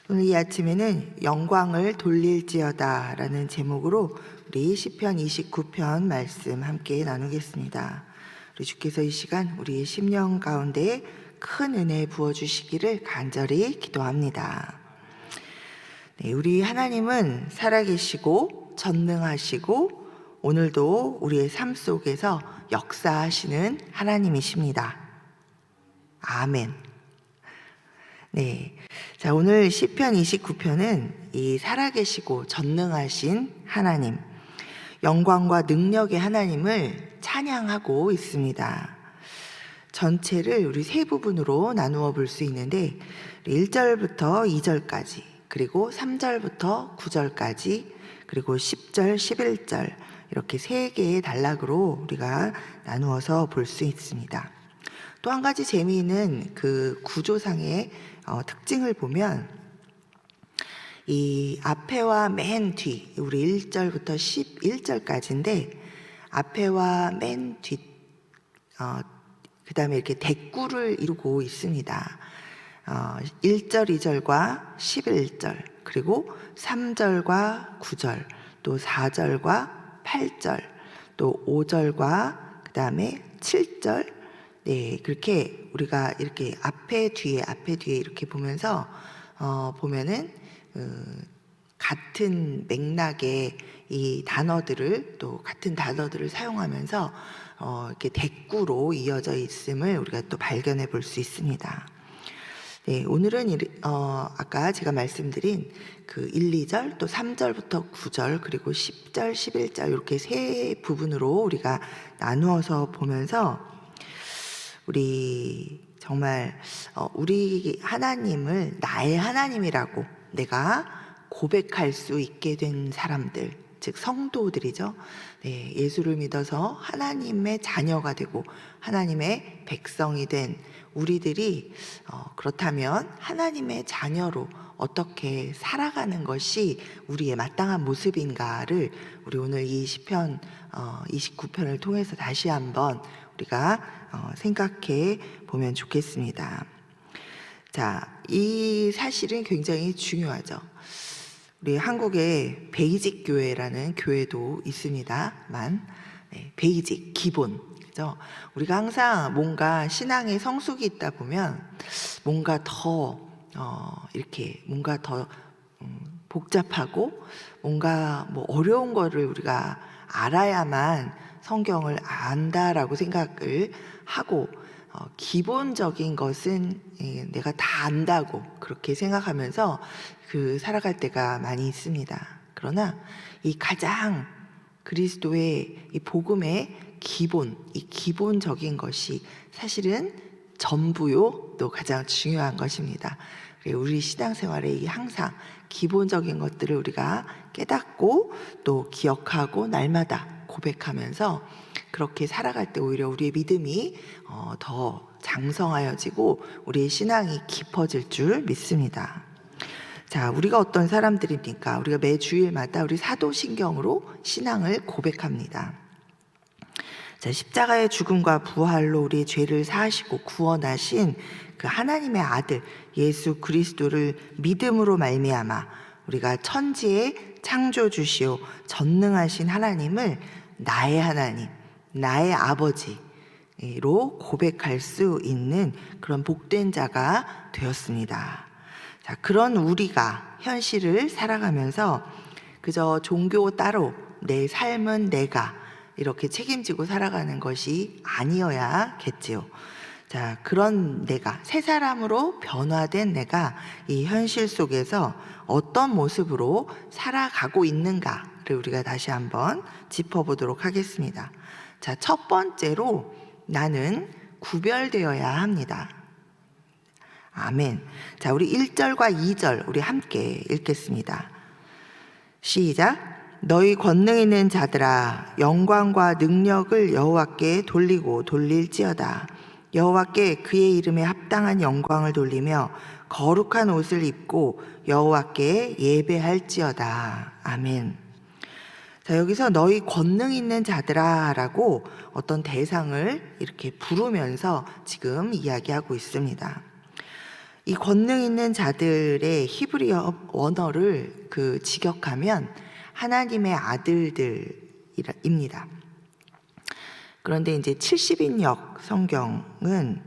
오늘 이 아침에는 영광을 돌릴지어다 라는 제목으로 우리 시편 29편 말씀 함께 나누겠습니다. 우리 주께서 이 시간 우리의 심령 가운데 큰 은혜 부어주시기를 간절히 기도합니다. 네, 우리 하나님은 살아계시고 전능하시고 오늘도 우리의 삶 속에서 역사하시는 하나님이십니다. 아멘. 네. 자, 오늘 시편 29편은 이 살아계시고 전능하신 하나님, 영광과 능력의 하나님을 찬양하고 있습니다. 전체를 우리 세 부분으로 나누어 볼 수 있는데 1절부터 2절까지, 그리고 3절부터 9절까지, 그리고 10절, 11절 이렇게 세 개의 단락으로 우리가 나누어서 볼 수 있습니다. 또 한 가지 재미있는 그 구조상의 특징을 보면 이 앞에와 맨 뒤, 우리 1절부터 11절까지인데 앞에와 맨 뒤, 그 다음에 이렇게 대꾸를 이루고 있습니다. 1절, 2절과 11절, 그리고 3절과 9절, 또 4절과 8절, 또 5절과 그 다음에 7절, 네, 그렇게 우리가 이렇게 앞에 뒤에 이렇게 보면서 보면은 같은 맥락의 이 단어들을 또 같은 단어들을 사용하면서 이렇게 대꾸로 이어져 있음을 우리가 또 발견해 볼 수 있습니다. 네, 오늘은 아까 제가 말씀드린 그 1, 2절, 또 3절부터 9절, 그리고 10절, 11절 이렇게 세 부분으로 우리가 나누어서 보면서 우리 정말 우리 하나님을 나의 하나님이라고 내가 고백할 수 있게 된 사람들, 즉 성도들이죠. 네, 예수를 믿어서 하나님의 자녀가 되고 하나님의 백성이 된 우리들이 그렇다면 하나님의 자녀로 어떻게 살아가는 것이 우리의 마땅한 모습인가를 우리 오늘 이 시편 29편을 통해서 다시 한번 우리가 생각해 보면 좋겠습니다. 자, 이 사실은 굉장히 중요하죠. 우리 한국에 베이직 교회라는 교회도 있습니다만, 네, 베이직, 기본. 그죠? 우리가 항상 뭔가 신앙의 성숙이 있다 보면 뭔가 더 이렇게 뭔가 더 복잡하고 뭔가 뭐 어려운 거를 우리가 알아야만 성경을 안다라고 생각을 하고 기본적인 것은 내가 다 안다고 그렇게 생각하면서 살아갈 때가 많이 있습니다. 그러나 이 가장 그리스도의 이 복음의 기본, 이 기본적인 것이 사실은 전부요 또 가장 중요한 것입니다. 우리 신앙생활에 항상 기본적인 것들을 우리가 깨닫고 또 기억하고 날마다 고백하면서 그렇게 살아갈 때 오히려 우리의 믿음이 더 장성하여지고 우리의 신앙이 깊어질 줄 믿습니다. 자, 우리가 어떤 사람들입니까? 우리가 매 주일마다 우리 사도신경으로 신앙을 고백합니다. 자, 십자가의 죽음과 부활로 우리의 죄를 사하시고 구원하신 그 하나님의 아들 예수 그리스도를 믿음으로 말미암아 우리가 천지의 창조주시오 전능하신 하나님을 나의 하나님, 나의 아버지로 고백할 수 있는 그런 복된 자가 되었습니다. 자, 그런 우리가 현실을 살아가면서 그저 종교 따로 내 삶은 내가 이렇게 책임지고 살아가는 것이 아니어야겠지요. 자, 그런 내가, 새 사람으로 변화된 내가 이 현실 속에서 어떤 모습으로 살아가고 있는가를 우리가 다시 한번 짚어보도록 하겠습니다. 자, 첫 번째로 나는 구별되어야 합니다. 아멘. 자, 우리 1절과 2절 우리 함께 읽겠습니다. 시작. 너희 권능 있는 자들아 영광과 능력을 여호와께 돌리고 돌릴지어다. 여호와께 그의 이름에 합당한 영광을 돌리며 거룩한 옷을 입고 여호와께 예배할지어다. 아멘. 자, 여기서 너희 권능 있는 자들아 라고 어떤 대상을 이렇게 부르면서 지금 이야기하고 있습니다. 이 권능 있는 자들의 히브리어 원어를 직역하면 하나님의 아들들입니다. 그런데 이제 70인역 성경은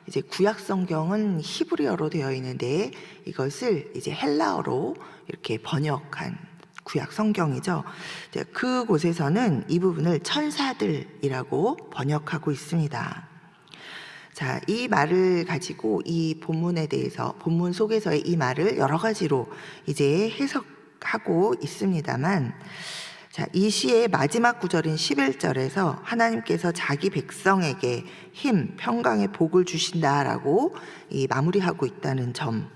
이제 구약 성경은 히브리어로 되어 있는데 이것을 이제 헬라어로 이렇게 번역한 구약 성경이죠. 그곳에서는 이 부분을 천사들이라고 번역하고 있습니다. 자, 이 말을 가지고 이 본문에 대해서 본문 속에서의 이 말을 여러 가지로 이제 해석하고 있습니다만, 자, 이 시의 마지막 구절인 11절에서 하나님께서 자기 백성에게 힘, 평강의 복을 주신다라고 마무리하고 있다는 점,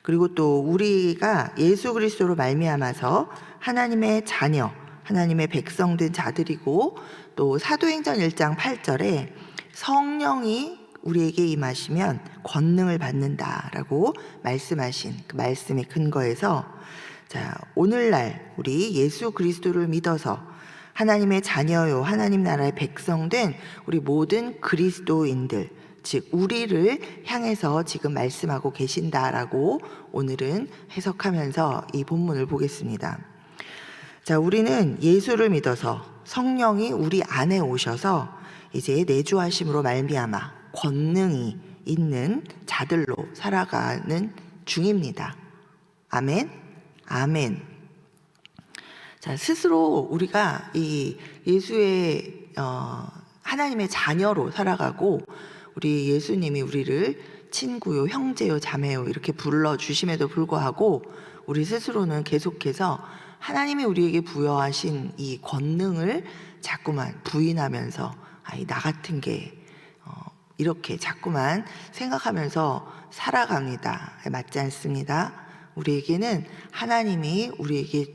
그리고 또 우리가 예수 그리스도로 말미암아서 하나님의 자녀, 하나님의 백성된 자들이고, 또 사도행전 1장 8절에 성령이 우리에게 임하시면 권능을 받는다라고 말씀하신 그 말씀의 근거에서, 자, 오늘날 우리 예수 그리스도를 믿어서 하나님의 자녀요 하나님 나라의 백성된 우리 모든 그리스도인들, 즉 우리를 향해서 지금 말씀하고 계신다라고 오늘은 해석하면서 이 본문을 보겠습니다. 자, 우리는 예수를 믿어서 성령이 우리 안에 오셔서 이제 내주하심으로 말미암아 권능이 있는 자들로 살아가는 중입니다. 아멘. 아멘. 자, 스스로 우리가 이 예수의 하나님의 자녀로 살아가고, 우리 예수님이 우리를 친구요, 형제요, 자매요 이렇게 불러주심에도 불구하고 우리 스스로는 계속해서 하나님이 우리에게 부여하신 이 권능을 자꾸만 부인하면서 나 같은 게 이렇게 자꾸만 생각하면서 살아갑니다. 맞지 않습니다. 우리에게는 하나님이 우리에게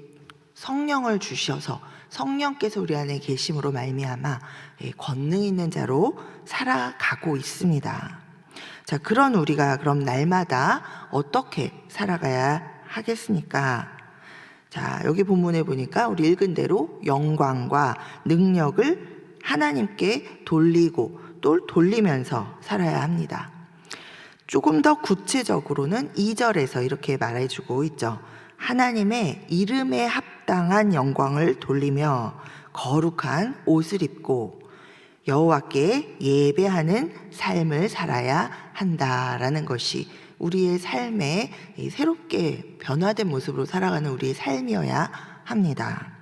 성령을 주셔서 성령께서 우리 안에 계심으로 말미암아 권능 있는 자로 살아가고 있습니다. 자, 그런 우리가 그럼 날마다 어떻게 살아가야 하겠습니까? 자, 여기 본문에 보니까 우리 읽은 대로 영광과 능력을 하나님께 돌리고 또 돌리면서 살아야 합니다. 조금 더 구체적으로는 2절에서 이렇게 말해주고 있죠. 하나님의 이름에 합당한 영광을 돌리며 거룩한 옷을 입고 여호와께 예배하는 삶을 살아야 한다라는 것이 우리의 삶에 새롭게 변화된 모습으로 살아가는 우리의 삶이어야 합니다.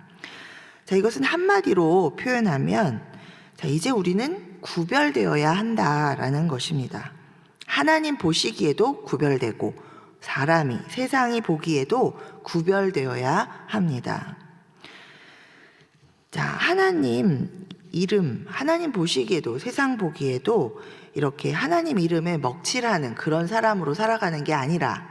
자, 이것은 한마디로 표현하면, 자, 이제 우리는 구별되어야 한다라는 것입니다. 하나님 보시기에도 구별되고 사람이, 세상이 보기에도 구별되어야 합니다. 자, 하나님 이름, 하나님 보시기에도 세상 보기에도 이렇게 하나님 이름에 먹칠하는 그런 사람으로 살아가는 게 아니라,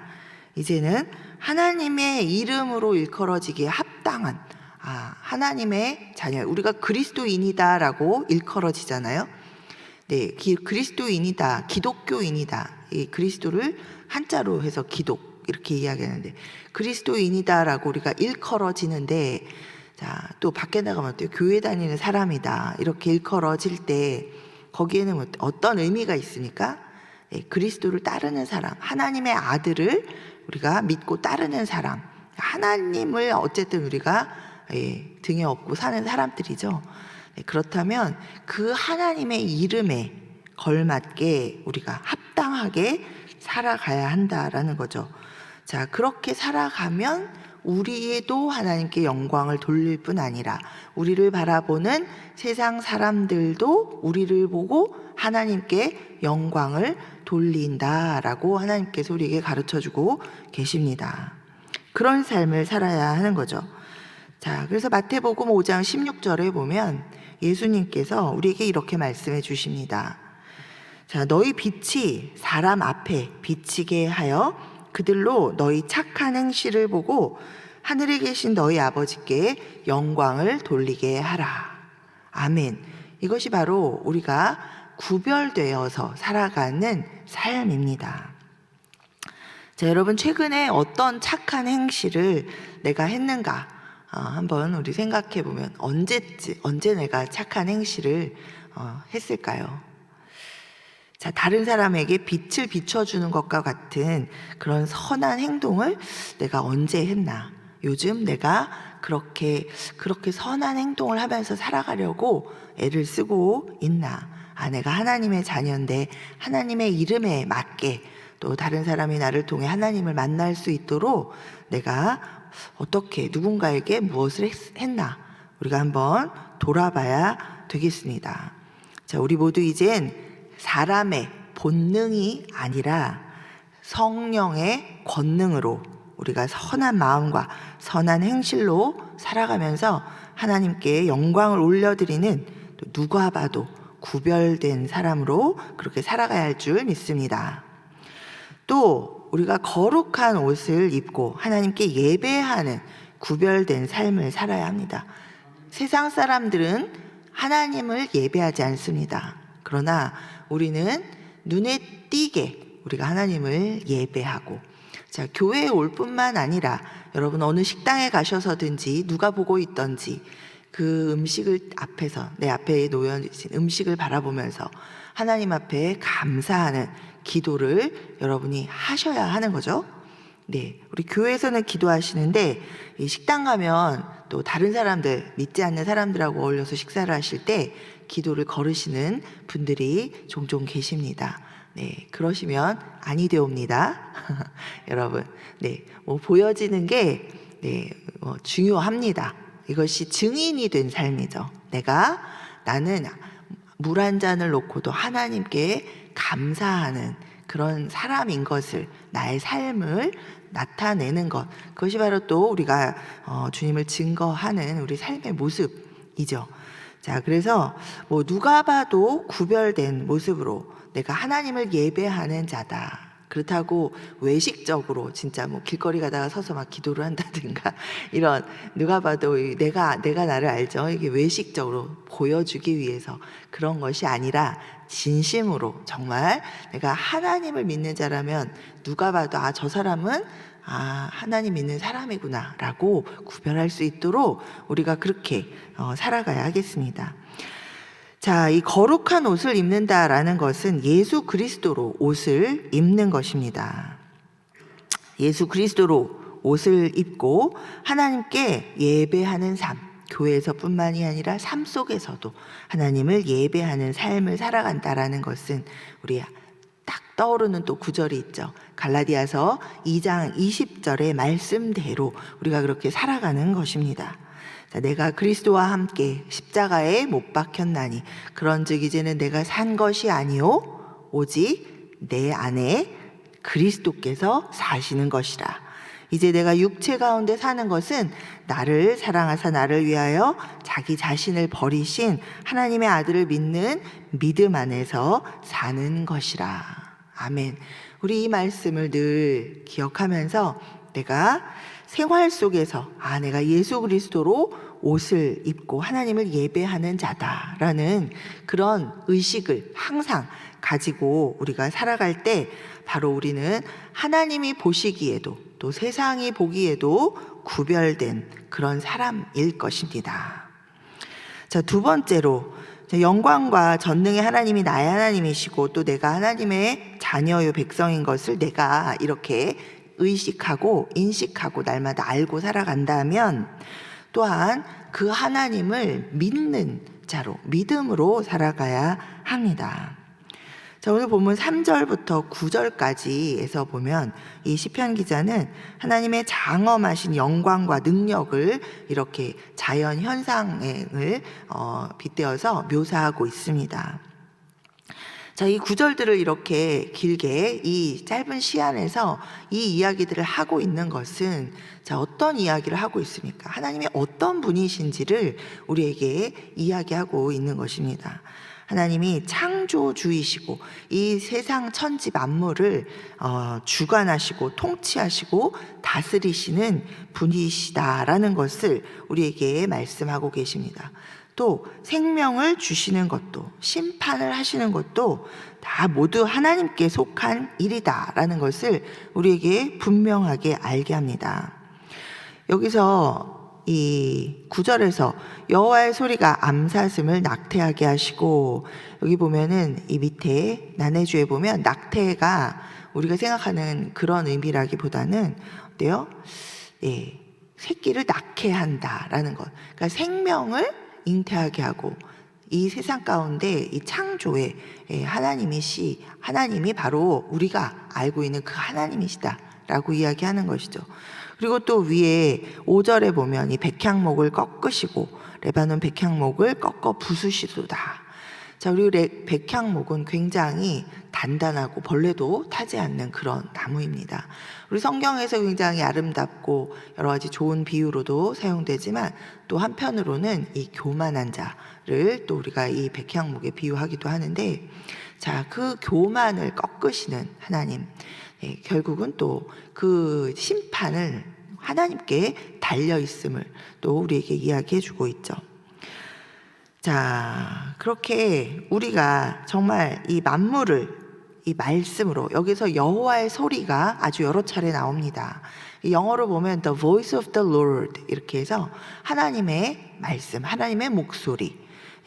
이제는 하나님의 이름으로 일컬어지기에 합당한 하나님의 자녀, 우리가 그리스도인이다라고 일컬어지잖아요. 네, 그리스도인이다, 기독교인이다. 이 그리스도를 한자로 해서 기독 이렇게 이야기하는데, 그리스도인이다라고 우리가 일컬어지는데, 자, 또 밖에 나가면 또 교회 다니는 사람이다 이렇게 일컬어질 때 거기에는 어떤 의미가 있습니까? 네, 그리스도를 따르는 사람, 하나님의 아들을 우리가 믿고 따르는 사람, 하나님을 어쨌든 우리가 등에 업고 사는 사람들이죠. 그렇다면 그 하나님의 이름에 걸맞게 우리가 합당하게 살아가야 한다라는 거죠. 자, 그렇게 살아가면 우리도 하나님께 영광을 돌릴 뿐 아니라 우리를 바라보는 세상 사람들도 우리를 보고 하나님께 영광을 돌린다라고 하나님께서 우리에게 가르쳐주고 계십니다. 그런 삶을 살아야 하는 거죠. 자, 그래서 마태복음 5장 16절에 보면 예수님께서 우리에게 이렇게 말씀해 주십니다. 자, 너희 빛이 사람 앞에 비치게 하여 그들로 너희 착한 행실을 보고 하늘에 계신 너희 아버지께 영광을 돌리게 하라. 아멘. 이것이 바로 우리가 구별되어서 살아가는 삶입니다. 자, 여러분, 최근에 어떤 착한 행실을 내가 했는가 한번 우리 생각해 보면 언제 내가 착한 행실을 했을까요? 자, 다른 사람에게 빛을 비춰주는 것과 같은 그런 선한 행동을 내가 언제 했나? 요즘 내가 그렇게 선한 행동을 하면서 살아가려고 애를 쓰고 있나? 내가 하나님의 자녀인데 하나님의 이름에 맞게 또 다른 사람이 나를 통해 하나님을 만날 수 있도록 내가 어떻게 누군가에게 무엇을 했나? 우리가 한번 돌아봐야 되겠습니다. 자, 우리 모두 이젠 사람의 본능이 아니라 성령의 권능으로 우리가 선한 마음과 선한 행실로 살아가면서 하나님께 영광을 올려드리는 누가 봐도 구별된 사람으로 그렇게 살아가야 할 줄 믿습니다. 또 우리가 거룩한 옷을 입고 하나님께 예배하는 구별된 삶을 살아야 합니다. 세상 사람들은 하나님을 예배하지 않습니다. 그러나 우리는 눈에 띄게 우리가 하나님을 예배하고, 자, 교회에 올 뿐만 아니라 여러분 어느 식당에 가셔서든지 누가 보고 있던지 그 음식을 앞에서 내 앞에 놓여진 음식을 바라보면서 하나님 앞에 감사하는 기도를 여러분이 하셔야 하는 거죠. 네, 우리 교회에서는 기도하시는데 이 식당 가면 또 다른 사람들, 믿지 않는 사람들하고 어울려서 식사를 하실 때 기도를 거르시는 분들이 종종 계십니다. 네, 그러시면 아니 되옵니다. 여러분, 네, 보여지는 게 중요합니다. 이것이 증인이 된 삶이죠. 나는 물 한 잔을 놓고도 하나님께 감사하는 그런 사람인 것을, 나의 삶을 나타내는 것, 그것이 바로 또 우리가 주님을 증거하는 우리 삶의 모습이죠. 자, 그래서 누가 봐도 구별된 모습으로 내가 하나님을 예배하는 자다. 그렇다고 외식적으로 진짜 길거리 가다가 서서 막 기도를 한다든가 이런, 누가 봐도 내가 나를 알죠. 이게 외식적으로 보여주기 위해서 그런 것이 아니라 진심으로 정말 내가 하나님을 믿는 자라면 누가 봐도 저 사람은 하나님 믿는 사람이구나 라고 구별할 수 있도록 우리가 그렇게 살아가야 하겠습니다. 자, 이 거룩한 옷을 입는다라는 것은 예수 그리스도로 옷을 입는 것입니다. 예수 그리스도로 옷을 입고 하나님께 예배하는 삶, 교회에서뿐만이 아니라 삶 속에서도 하나님을 예배하는 삶을 살아간다라는 것은 우리 딱 떠오르는 또 구절이 있죠. 갈라디아서 2장 20절의 말씀대로 우리가 그렇게 살아가는 것입니다. 자, 내가 그리스도와 함께 십자가에 못 박혔나니 그런즉 이제는 내가 산 것이 아니요 오직 내 안에 그리스도께서 사시는 것이라. 이제 내가 육체 가운데 사는 것은 나를 사랑하사 나를 위하여 자기 자신을 버리신 하나님의 아들을 믿는 믿음 안에서 사는 것이라. 아멘. 우리 이 말씀을 늘 기억하면서 내가 생활 속에서 내가 예수 그리스도로 옷을 입고 하나님을 예배하는 자다라는 그런 의식을 항상 가지고 우리가 살아갈 때 바로 우리는 하나님이 보시기에도 또 세상이 보기에도 구별된 그런 사람일 것입니다. 자, 두 번째로 영광과 전능의 하나님이 나의 하나님이시고 또 내가 하나님의 자녀요 백성인 것을 내가 이렇게 의식하고 인식하고 날마다 알고 살아간다면 또한 그 하나님을 믿는 자로, 믿음으로 살아가야 합니다. 자, 오늘 본문 3절부터 9절까지에서 보면 이 시편 기자는 하나님의 장엄하신 영광과 능력을 이렇게 자연 현상을 빗대어서 묘사하고 있습니다. 자, 이 구절들을 이렇게 길게 이 짧은 시간에서 이 이야기들을 하고 있는 것은 어떤 이야기를 하고 있습니까? 하나님이 어떤 분이신지를 우리에게 이야기하고 있는 것입니다. 하나님이 창조주이시고 이 세상 천지 만물을 주관하시고 통치하시고 다스리시는 분이시다라는 것을 우리에게 말씀하고 계십니다. 또 생명을 주시는 것도 심판을 하시는 것도 다 모두 하나님께 속한 일이다라는 것을 우리에게 분명하게 알게 합니다. 여기서 이 9절에서 여호와의 소리가 암사슴을 낙태하게 하시고, 여기 보면은 이 밑에 난해주에 보면 낙태가 우리가 생각하는 그런 의미라기보다는 어때요? 예, 새끼를 낳게 한다라는 것. 그러니까 생명을 잉태하게 하고, 이 세상 가운데 이 창조에 하나님이 바로 우리가 알고 있는 그 하나님이시다라고 이야기하는 것이죠. 그리고 또 위에 5절에 보면 이 백향목을 꺾으시고 레바논 백향목을 꺾어 부수시도다. 자, 우리 백향목은 굉장히 단단하고 벌레도 타지 않는 그런 나무입니다. 우리 성경에서 굉장히 아름답고 여러 가지 좋은 비유로도 사용되지만, 또 한편으로는 이 교만한 자를 또 우리가 이 백향목에 비유하기도 하는데, 자, 그 교만을 꺾으시는 하나님, 결국은 또 그 심판을 하나님께 달려 있음을 또 우리에게 이야기해 주고 있죠. 자, 그렇게 우리가 정말 이 만물을 이 말씀으로, 여기서 여호와의 소리가 아주 여러 차례 나옵니다. 영어로 보면 The voice of the Lord 이렇게 해서 하나님의 말씀, 하나님의 목소리,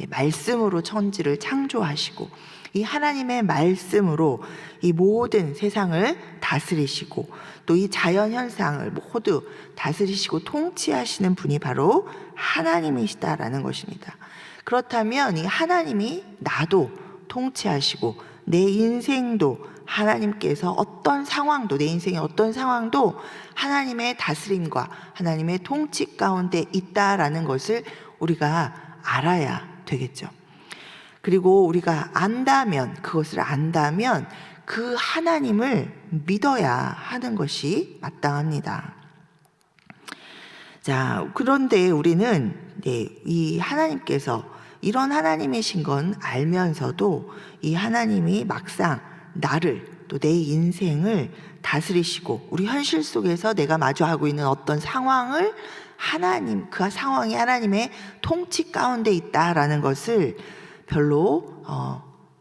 말씀으로 천지를 창조하시고 이 하나님의 말씀으로 이 모든 세상을 다스리시고 또 이 자연 현상을 모두 다스리시고 통치하시는 분이 바로 하나님이시다라는 것입니다. 그렇다면 이 하나님이 나도 통치하시고 내 인생도 하나님께서 어떤 상황도, 내 인생의 어떤 상황도 하나님의 다스림과 하나님의 통치 가운데 있다라는 것을 우리가 알아야 되겠죠. 그리고 우리가 그것을 안다면 그 하나님을 믿어야 하는 것이 마땅합니다. 자, 그런데 우리는 이 하나님께서 이런 하나님이신 건 알면서도 이 하나님이 막상 나를, 또 내 인생을 다스리시고 우리 현실 속에서 내가 마주하고 있는 어떤 상황을 그 상황이 하나님의 통치 가운데 있다라는 것을 별로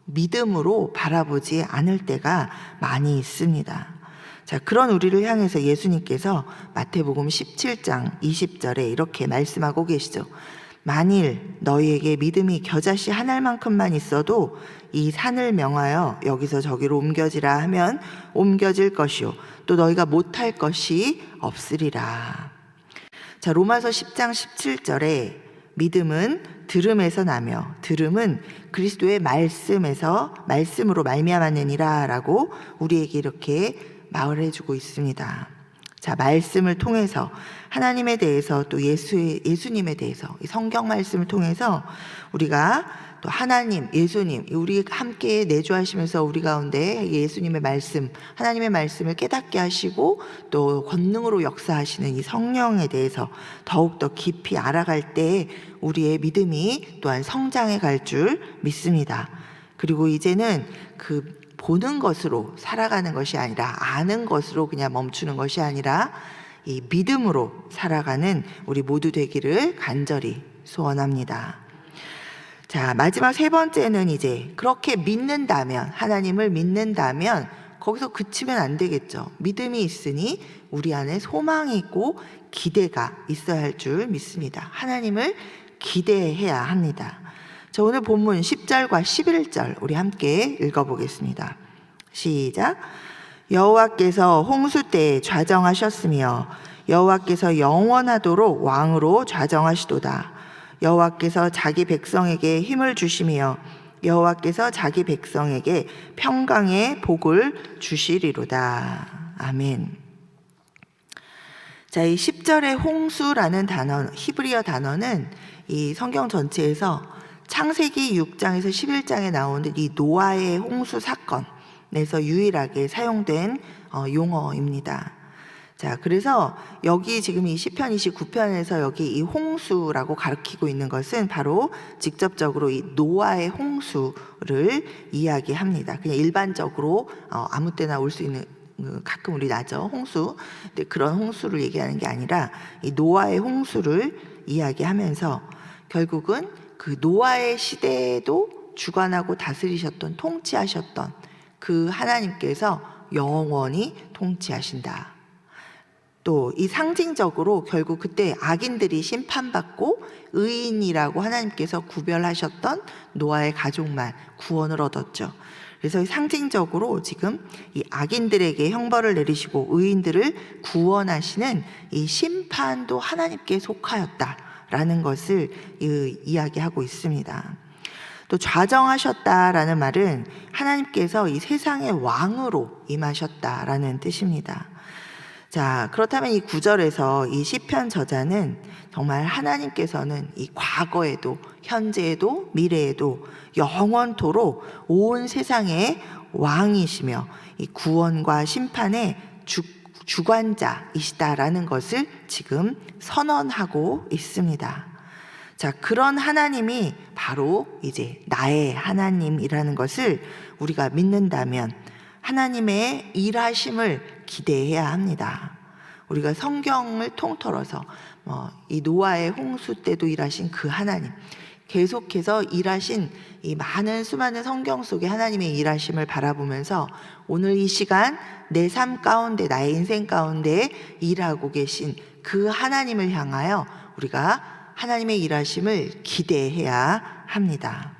믿음으로 바라보지 않을 때가 많이 있습니다. 자, 그런 우리를 향해서 예수님께서 마태복음 17장 20절에 이렇게 말씀하고 계시죠. 만일 너희에게 믿음이 겨자씨 한 알만큼만 있어도 이 산을 명하여 여기서 저기로 옮겨지라 하면 옮겨질 것이요 또 너희가 못할 것이 없으리라. 자, 로마서 10장 17절에 믿음은 들음에서 나며 들음은 그리스도의 말씀으로 말미암았느니라 라고 우리에게 이렇게 말해주고 있습니다. 자, 말씀을 통해서 하나님에 대해서 또 예수님에 대해서 이 성경 말씀을 통해서 우리가 또 하나님, 예수님, 우리 함께 내주하시면서 우리 가운데 예수님의 말씀, 하나님의 말씀을 깨닫게 하시고 또 권능으로 역사하시는 이 성령에 대해서 더욱더 깊이 알아갈 때 우리의 믿음이 또한 성장해 갈 줄 믿습니다. 그리고 이제는 그 보는 것으로 살아가는 것이 아니라 아는 것으로 그냥 멈추는 것이 아니라 이 믿음으로 살아가는 우리 모두 되기를 간절히 소원합니다. 자, 마지막 세 번째는 이제 그렇게 믿는다면, 하나님을 믿는다면 거기서 그치면 안 되겠죠. 믿음이 있으니 우리 안에 소망이 있고 기대가 있어야 할 줄 믿습니다. 하나님을 기대해야 합니다. 자, 오늘 본문 10절과 11절 우리 함께 읽어보겠습니다. 시작. 여호와께서 홍수 때에 좌정하셨으며 여호와께서 영원하도록 왕으로 좌정하시도다. 여호와께서 자기 백성에게 힘을 주시며 여호와께서 자기 백성에게 평강의 복을 주시리로다. 아멘. 자, 이 10절의 홍수라는 단어, 히브리어 단어는 이 성경 전체에서 창세기 6장에서 11장에 나오는 이 노아의 홍수 사건에서 유일하게 사용된 용어입니다. 자, 그래서 여기 지금 이 시편 29편에서 여기 이 홍수라고 가리키고 있는 것은 바로 직접적으로 이 노아의 홍수를 이야기합니다. 그냥 일반적으로 아무 때나 올 수 있는, 가끔 우리 나죠, 홍수. 근데 그런 홍수를 얘기하는 게 아니라 이 노아의 홍수를 이야기하면서 결국은 그 노아의 시대에도 주관하고 다스리셨던, 통치하셨던 그 하나님께서 영원히 통치하신다. 또 이 상징적으로 결국 그때 악인들이 심판받고 의인이라고 하나님께서 구별하셨던 노아의 가족만 구원을 얻었죠. 그래서 상징적으로 지금 이 악인들에게 형벌을 내리시고 의인들을 구원하시는 이 심판도 하나님께 속하였다라는 것을 이야기하고 있습니다. 또 좌정하셨다라는 말은 하나님께서 이 세상의 왕으로 임하셨다라는 뜻입니다. 자, 그렇다면 이 9절에서 이 시편 저자는 정말 하나님께서는 이 과거에도 현재에도 미래에도 영원토록 온 세상의 왕이시며 이 구원과 심판의 주관자이시다라는 것을 지금 선언하고 있습니다. 자, 그런 하나님이 바로 이제 나의 하나님이라는 것을 우리가 믿는다면 하나님의 일하심을 기대해야 합니다. 우리가 성경을 통틀어서 이 노아의 홍수 때도 일하신 그 하나님, 계속해서 일하신 이 많은 수많은 성경 속의 하나님의 일하심을 바라보면서 오늘 이 시간 내 삶 가운데, 나의 인생 가운데 일하고 계신 그 하나님을 향하여 우리가 하나님의 일하심을 기대해야 합니다.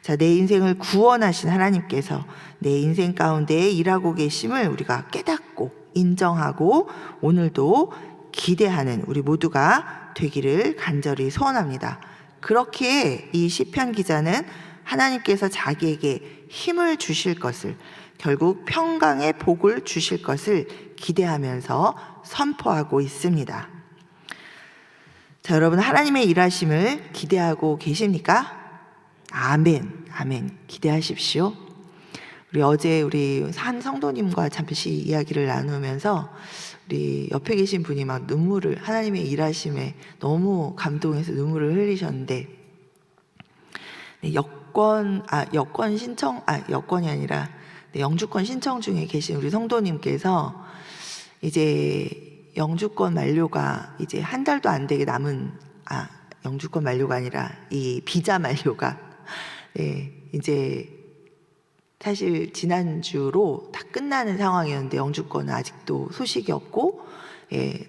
자, 내 인생을 구원하신 하나님께서 내 인생 가운데 일하고 계심을 우리가 깨닫고 인정하고 오늘도 기대하는 우리 모두가 되기를 간절히 소원합니다. 그렇게 이 시편 기자는 하나님께서 자기에게 힘을 주실 것을, 결국 평강의 복을 주실 것을 기대하면서 선포하고 있습니다. 자, 여러분 하나님의 일하심을 기대하고 계십니까? 아멘, 아멘. 기대하십시오. 우리 어제 한 성도님과 잠시 이야기를 나누면서 우리 옆에 계신 분이 막 하나님의 일하심에 너무 감동해서 눈물을 흘리셨는데, 여권이 아니라 영주권 신청 중에 계신 우리 성도님께서 이제 영주권 만료가 이제 한 달도 안 되게 남은, 영주권 만료가 아니라 이 비자 만료가 이제 사실 지난주로 다 끝나는 상황이었는데 영주권은 아직도 소식이 없고,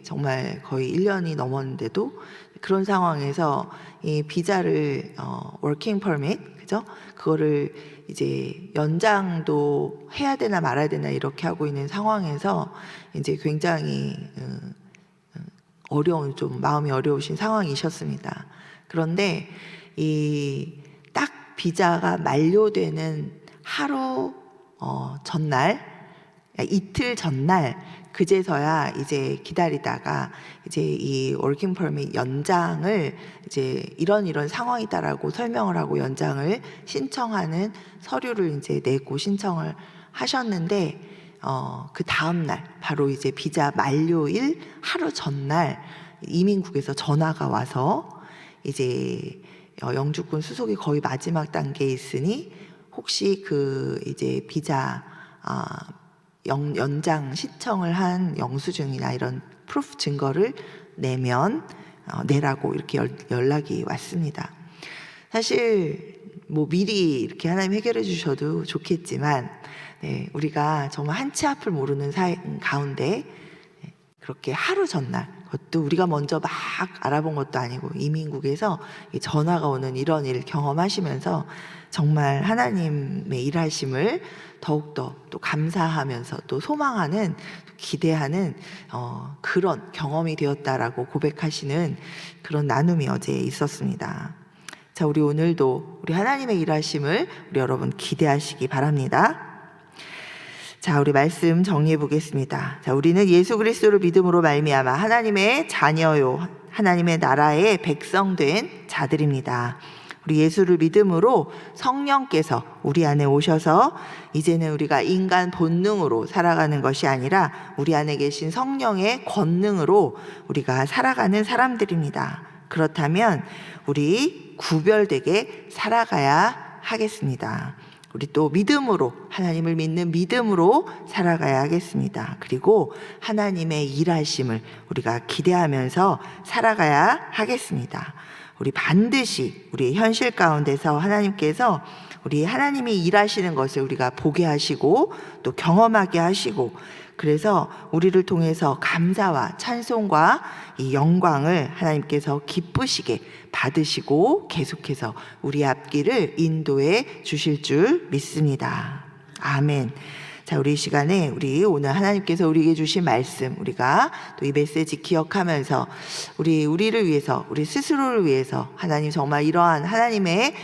정말 거의 1년이 넘었는데도 그런 상황에서 이 비자를 워킹 퍼밋, 그죠? 그거를 이제 연장도 해야 되나 말아야 되나 이렇게 하고 있는 상황에서 이제 굉장히 좀 마음이 어려우신 상황이셨습니다. 그런데 이 딱 비자가 만료되는 하루 전날, 이틀 전날 그제서야 이제 기다리다가 이제 이 워킹 퍼밋 연장을 이제 이런 상황이다라고 설명을 하고 연장을 신청하는 서류를 이제 내고 신청을 하셨는데, 그 다음날 바로 이제 비자 만료일 하루 전날 이민국에서 전화가 와서 이제 영주권 수속이 거의 마지막 단계에 있으니 혹시 그 이제 비자 연장 신청을 한 영수증이나 이런 프루프 증거를 내라고 이렇게 연락이 왔습니다. 사실 뭐 미리 이렇게 하나님 해결해 주셔도 좋겠지만, 우리가 정말 한치 앞을 모르는 가운데 그렇게 하루 전날, 그것도 우리가 먼저 막 알아본 것도 아니고 이민국에서 전화가 오는 이런 일 경험하시면서 정말 하나님의 일하심을 더욱더 또 감사하면서 또 소망하는, 또 기대하는 그런 경험이 되었다라고 고백하시는 그런 나눔이 어제 있었습니다. 자, 우리 오늘도 우리 하나님의 일하심을 우리 여러분 기대하시기 바랍니다. 자, 우리 말씀 정리해 보겠습니다. 자, 우리는 예수 그리스도를 믿음으로 말미암아 하나님의 자녀요, 하나님의 나라의 백성된 자들입니다. 우리 예수를 믿음으로 성령께서 우리 안에 오셔서 이제는 우리가 인간 본능으로 살아가는 것이 아니라 우리 안에 계신 성령의 권능으로 우리가 살아가는 사람들입니다. 그렇다면 우리 구별되게 살아가야 하겠습니다. 우리 또 믿음으로, 하나님을 믿는 믿음으로 살아가야 하겠습니다. 그리고 하나님의 일하심을 우리가 기대하면서 살아가야 하겠습니다. 우리 반드시 우리의 현실 가운데서 하나님께서 우리 하나님이 일하시는 것을 우리가 보게 하시고 또 경험하게 하시고, 그래서 우리를 통해서 감사와 찬송과 이 영광을 하나님께서 기쁘시게 받으시고 계속해서 우리 앞길을 인도해 주실 줄 믿습니다. 아멘. 자, 우리 이 시간에 우리 오늘 하나님께서 우리에게 주신 말씀, 우리가 또 이 메시지 기억하면서 우리를 위해서, 우리 스스로를 위해서 하나님 정말 이러한 하나님의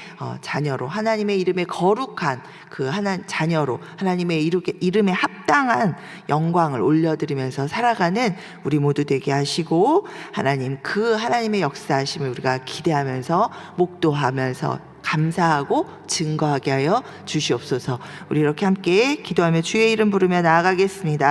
자녀로, 하나님의 이름에 거룩한 그 자녀로 하나님의 이름에 합당한 영광을 올려드리면서 살아가는 우리 모두 되게 하시고, 하나님 그 하나님의 역사하심을 우리가 기대하면서 목도하면서 감사하고 증거하게 하여 주시옵소서. 우리 이렇게 함께 기도하며 주의 이름 부르며 나아가겠습니다.